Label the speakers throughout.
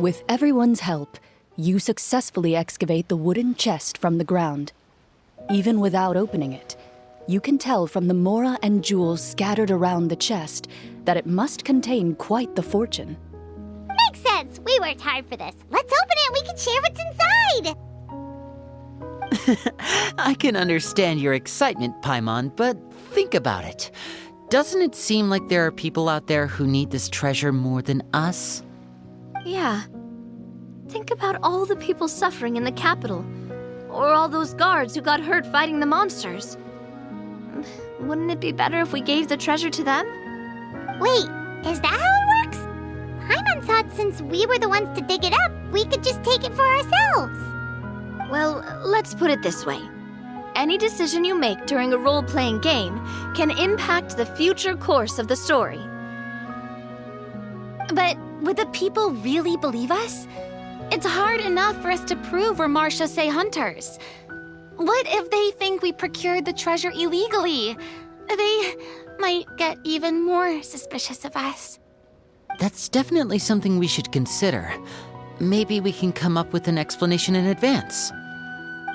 Speaker 1: With everyone's help, you successfully excavate the wooden chest from the ground. Even without opening it, you can tell from the mora and jewels scattered around the chest that it must contain quite the fortune.
Speaker 2: Makes sense. We worked hard for this. Let's open it and we can share what's inside.
Speaker 3: I can understand your excitement, Paimon, but think about it. Doesn't it seem like there are people out there who need this treasure more than us?
Speaker 4: Yeah. Think about all the people suffering in the capital. Or all those guards who got hurt fighting the monsters. Wouldn't it be better if we gave the treasure to them?
Speaker 2: Wait, is that how it works? Paimon thought since we were the ones to dig it up, we could just take it for ourselves.
Speaker 4: Well, let's put it this way. Any decision you make during a role-playing game can impact the future course of the story.
Speaker 5: But would the people really believe us? It's hard enough for us to prove we're Marcia hunters. What if they think we procured the treasure illegally? They might get even more suspicious of us.
Speaker 3: That's definitely something we should consider. Maybe we can come up with an explanation in advance.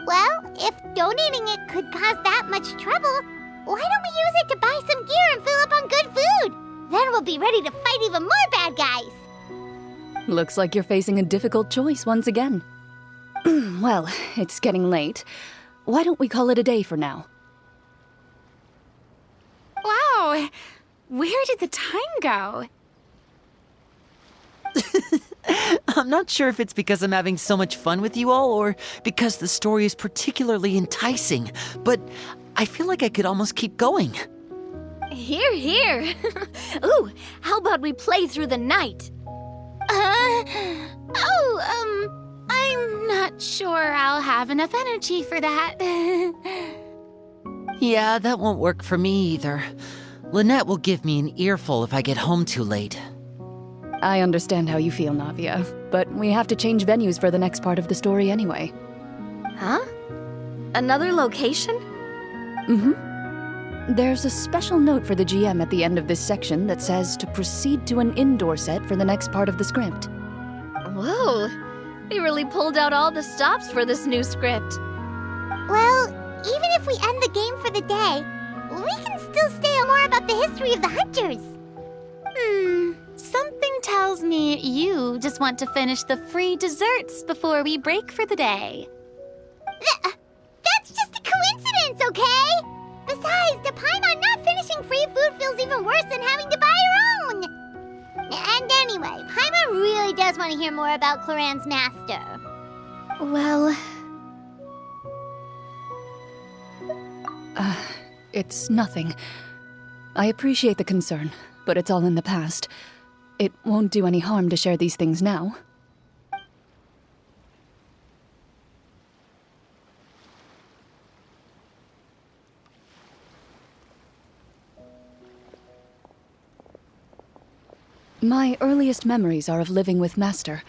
Speaker 2: Well, if donating it could cause that much trouble, why don't we use it to buy some gear and fill up on good food? Then we'll be ready to fight even more bad guys.
Speaker 1: Looks like you're facing a difficult choice once again. Well, it's getting late. Why don't we call it a day for now?
Speaker 5: Wow, where did the time go?
Speaker 3: I'm not sure if it's because I'm having so much fun with you all or because the story is particularly enticing, but I feel like I could almost keep going.
Speaker 4: Here, here. Ooh, how about we play through the night?
Speaker 5: I'm not sure I'll have enough energy for that.
Speaker 3: Yeah, that won't work for me either. Lynette will give me an earful if I get home too late.
Speaker 1: I understand how you feel, Navia, but we have to change venues for the next part of the story anyway.
Speaker 4: Huh? Another location?
Speaker 1: There's a special note for the GM at the end of this section that says to proceed to an indoor set for the next part of the script.
Speaker 4: Whoa, they really pulled out all the stops for this new script.
Speaker 2: Well, even if we end the game for the day, we can still stay on more about the history of the hunters.
Speaker 5: Something tells me you just want to finish the free desserts before we break for the day.
Speaker 2: That's just a coincidence, okay? Besides, to Paimon, not finishing free food feels even worse than having to buy her own. And anyway, Paimon really does want to hear more about Cloran's master.
Speaker 4: Well...
Speaker 1: It's nothing. I appreciate the concern, but it's all in the past. It won't do any harm to share these things now. My earliest memories are of living with Master.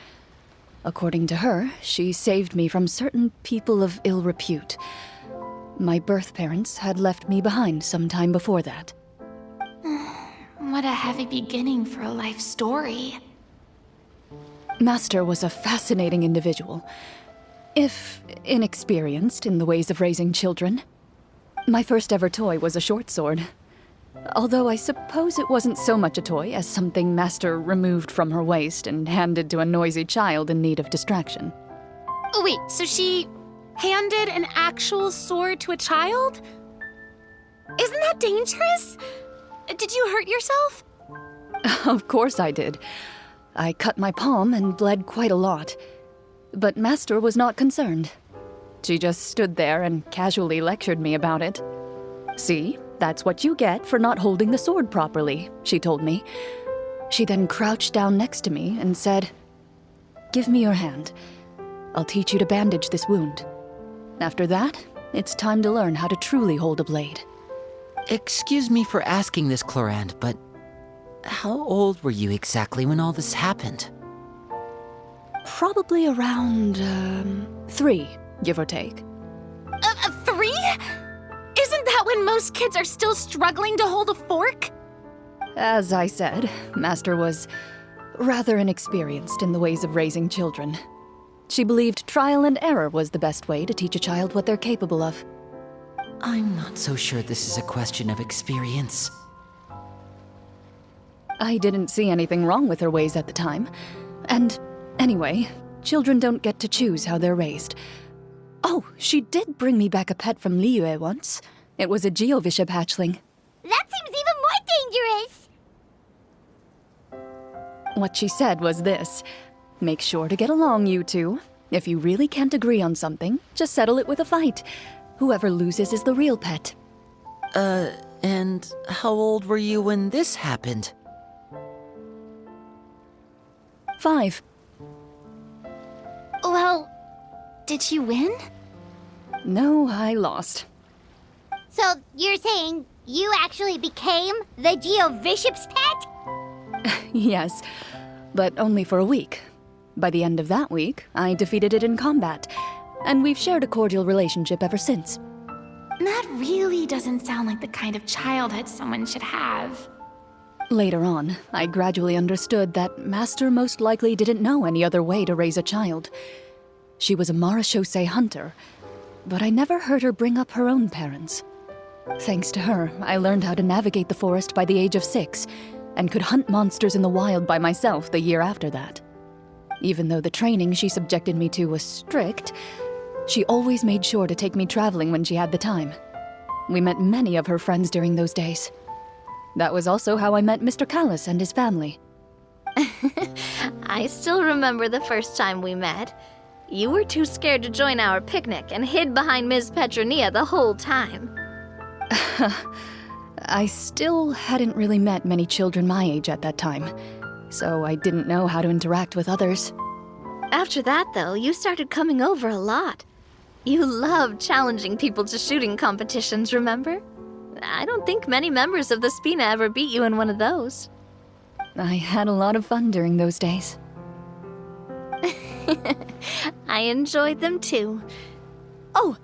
Speaker 1: According to her, she saved me from certain people of ill repute. My birth parents had left me behind some time before that.
Speaker 5: What a heavy beginning for a life story.
Speaker 1: Master was a fascinating individual, if inexperienced in the ways of raising children. My first ever toy was a short sword. Although I suppose it wasn't so much a toy as something Master removed from her waist and handed to a noisy child in need of distraction.
Speaker 5: Oh, wait, so she handed an actual sword to a child? Isn't that dangerous? Did you hurt yourself?
Speaker 1: Of course I did. I cut my palm and bled quite a lot. But Master was not concerned. She just stood there and casually lectured me about it. See? That's what you get for not holding the sword properly, she told me. She then crouched down next to me and said, "Give me your hand. I'll teach you to bandage this wound. After that, it's time to learn how to truly hold a blade."
Speaker 3: Excuse me for asking this, Clorand, but how old were you exactly when all this happened?
Speaker 1: Probably around, 3, give or take.
Speaker 5: 3? Isn't that when most kids are still struggling to hold a fork?
Speaker 1: As I said, Master was, rather inexperienced in the ways of raising children. She believed trial and error was the best way to teach a child what they're capable of.
Speaker 3: I'm not so sure this is a question of experience.
Speaker 1: I didn't see anything wrong with her ways at the time. And anyway, children don't get to choose how they're raised. Oh, she did bring me back a pet from Liyue once. It was a Geovishap hatchling.
Speaker 2: That seems even more dangerous!
Speaker 1: What she said was this: make sure to get along, you two. If you really can't agree on something, just settle it with a fight. Whoever loses is the real pet.
Speaker 3: And how old were you when this happened?
Speaker 1: 5.
Speaker 5: Well, did you win?
Speaker 1: No, I lost.
Speaker 2: So, you're saying you actually became the Geovishap's pet?
Speaker 1: Yes, but only for a week. By the end of that week, I defeated it in combat, and we've shared a cordial relationship ever since.
Speaker 5: That really doesn't sound like the kind of childhood someone should have.
Speaker 1: Later on, I gradually understood that Master most likely didn't know any other way to raise a child. She was a Marachose hunter, but I never heard her bring up her own parents. Thanks to her, I learned how to navigate the forest by the age of 6, and could hunt monsters in the wild by myself the year after that. Even though the training she subjected me to was strict, she always made sure to take me traveling when she had the time. We met many of her friends during those days. That was also how I met Mr. Callis and his family.
Speaker 4: I still remember the first time we met. You were too scared to join our picnic and hid behind Ms. Petronia the whole time.
Speaker 1: I still hadn't really met many children my age at that time, so I didn't know how to interact with others.
Speaker 4: After that, though, you started coming over a lot. You loved challenging people to shooting competitions, remember? I don't think many members of the Spina ever beat you in one of those.
Speaker 1: I had a lot of fun during those days.
Speaker 4: I enjoyed them too. Oh,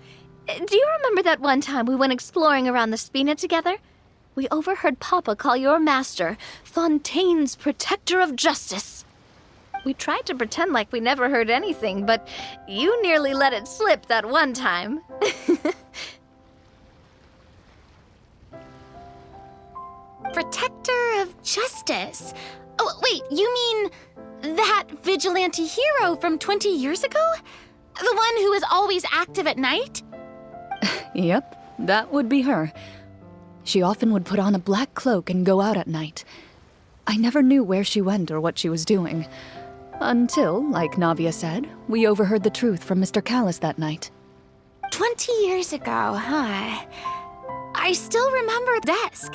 Speaker 4: do you remember that one time we went exploring around the Spina together? We overheard Papa call your master Fontaine's Protector of Justice. We tried to pretend like we never heard anything, but you nearly let it slip that one time.
Speaker 5: Protector of Justice? Oh, wait, you mean that vigilante hero from 20 years ago? The one who is always active at night?
Speaker 1: Yep, that would be her. She often would put on a black cloak and go out at night. I never knew where she went or what she was doing. Until, like Navia said, we overheard the truth from Mr. Callis that night.
Speaker 5: 20 years ago, huh? I still remember the desk.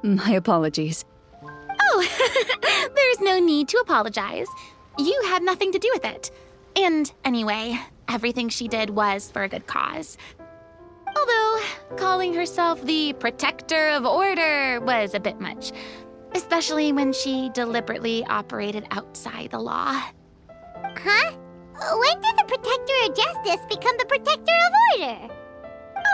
Speaker 1: My apologies.
Speaker 5: Oh, there's no need to apologize. You had nothing to do with it. And anyway, everything she did was for a good cause. Although, calling herself the Protector of Order was a bit much. Especially when she deliberately operated outside the law.
Speaker 2: Huh? When did the Protector of Justice become the Protector of Order?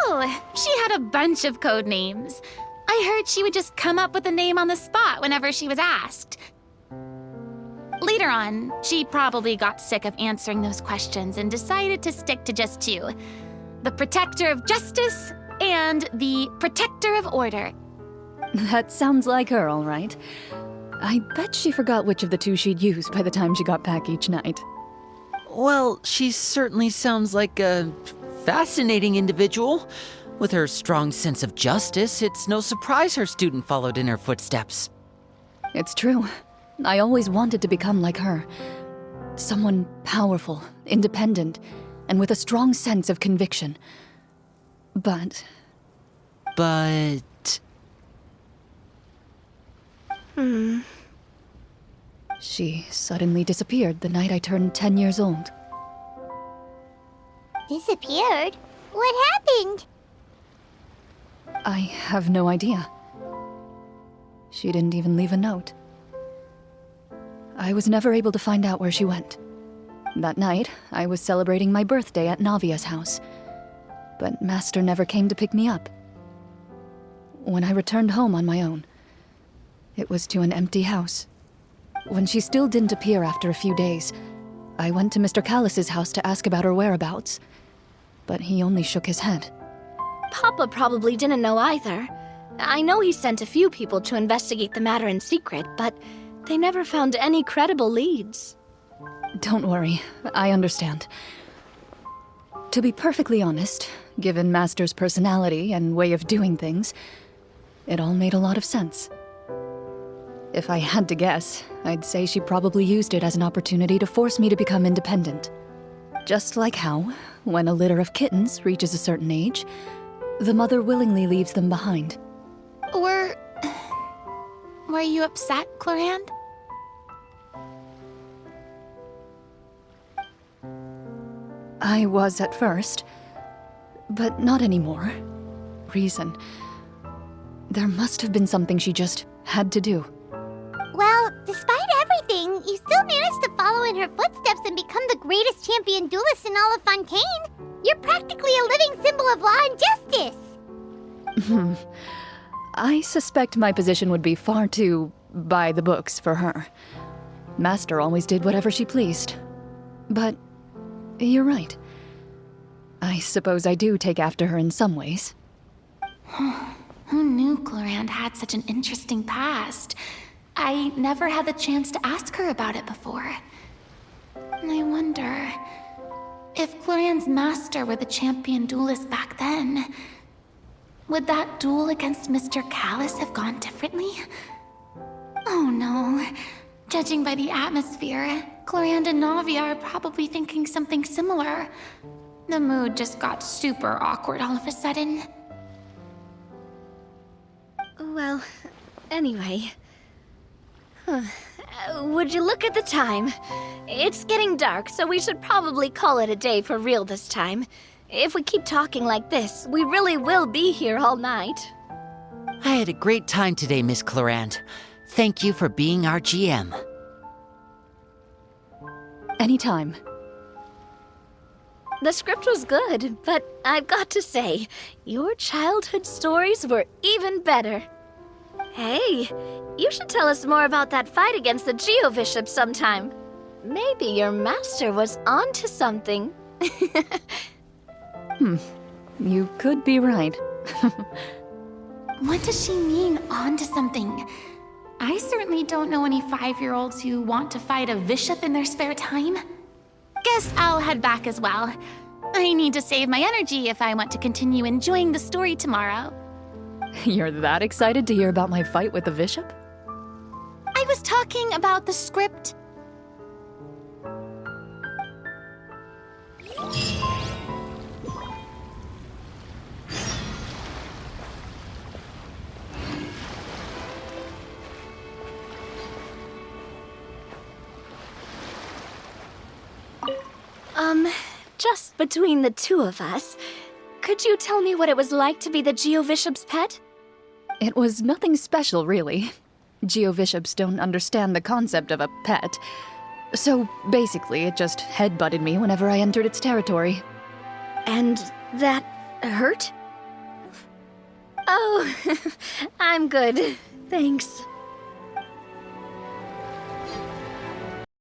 Speaker 5: Oh, she had a bunch of code names. I heard she would just come up with a name on the spot whenever she was asked. Later on, she probably got sick of answering those questions and decided to stick to just 2. The Protector of Justice and the Protector of Order.
Speaker 1: That sounds like her, all right. I bet she forgot which of the 2 she'd use by the time she got back each night.
Speaker 3: Well, she certainly sounds like a fascinating individual. With her strong sense of justice, it's no surprise her student followed in her footsteps.
Speaker 1: It's true. I always wanted to become like her. Someone powerful, independent, and with a strong sense of conviction. But... She suddenly disappeared the night I turned 10 years old.
Speaker 2: Disappeared? What happened?
Speaker 1: I have no idea. She didn't even leave a note. I was never able to find out where she went. That night, I was celebrating my birthday at Navia's house, but Master never came to pick me up. When I returned home on my own, it was to an empty house. When she still didn't appear after a few days, I went to Mr. Callus's house to ask about her whereabouts. But he only shook his head.
Speaker 4: Papa probably didn't know either. I know he sent a few people to investigate the matter in secret, but they never found any credible leads.
Speaker 1: Don't worry, I understand. To be perfectly honest, given Master's personality and way of doing things, it all made a lot of sense. If I had to guess, I'd say she probably used it as an opportunity to force me to become independent. Just like how, when a litter of kittens reaches a certain age, the mother willingly leaves them behind.
Speaker 5: Were you upset, Clorand?
Speaker 1: I was at first, but not anymore. Reason. There must have been something she just had to do.
Speaker 2: Well, despite everything, you still managed to follow in her footsteps and become the greatest champion duelist in all of Fontaine. You're practically a living symbol of law and justice.
Speaker 1: I suspect my position would be far too by the books for her. Master always did whatever she pleased. But you're right. I suppose I do take after her in some ways.
Speaker 5: Who knew Clorand had such an interesting past? I never had the chance to ask her about it before. I wonder if Clorand's master were the champion duelist back then, would that duel against Mr. Callus have gone differently? Oh no. Judging by the atmosphere, Clorand and Navi are probably thinking something similar. The mood just got super awkward all of a sudden.
Speaker 4: Well, anyway. Would you look at the time? It's getting dark, so we should probably call it a day for real this time. If we keep talking like this, we really will be here all night.
Speaker 3: I had a great time today, Miss Clorand. Thank you for being our GM.
Speaker 1: Anytime.
Speaker 4: The script was good, but I've got to say, your childhood stories were even better. Hey, you should tell us more about that fight against the Geo-Bishop sometime. Maybe your master was onto something.
Speaker 1: You could be right.
Speaker 5: What does she mean, onto something? I certainly don't know any 5-year-olds who want to fight a bishop in their spare time. Guess I'll head back as well. I need to save my energy if I want to continue enjoying the story tomorrow.
Speaker 1: You're that excited to hear about my fight with the bishop?
Speaker 5: I was talking about the script.
Speaker 4: Just between the two of us, could you tell me what it was like to be the Geo-Bishop's pet?
Speaker 1: It was nothing special, really. Geo-Bishops don't understand the concept of a pet. So basically, it just headbutted me whenever I entered its territory.
Speaker 4: And that hurt? Oh, I'm good. Thanks.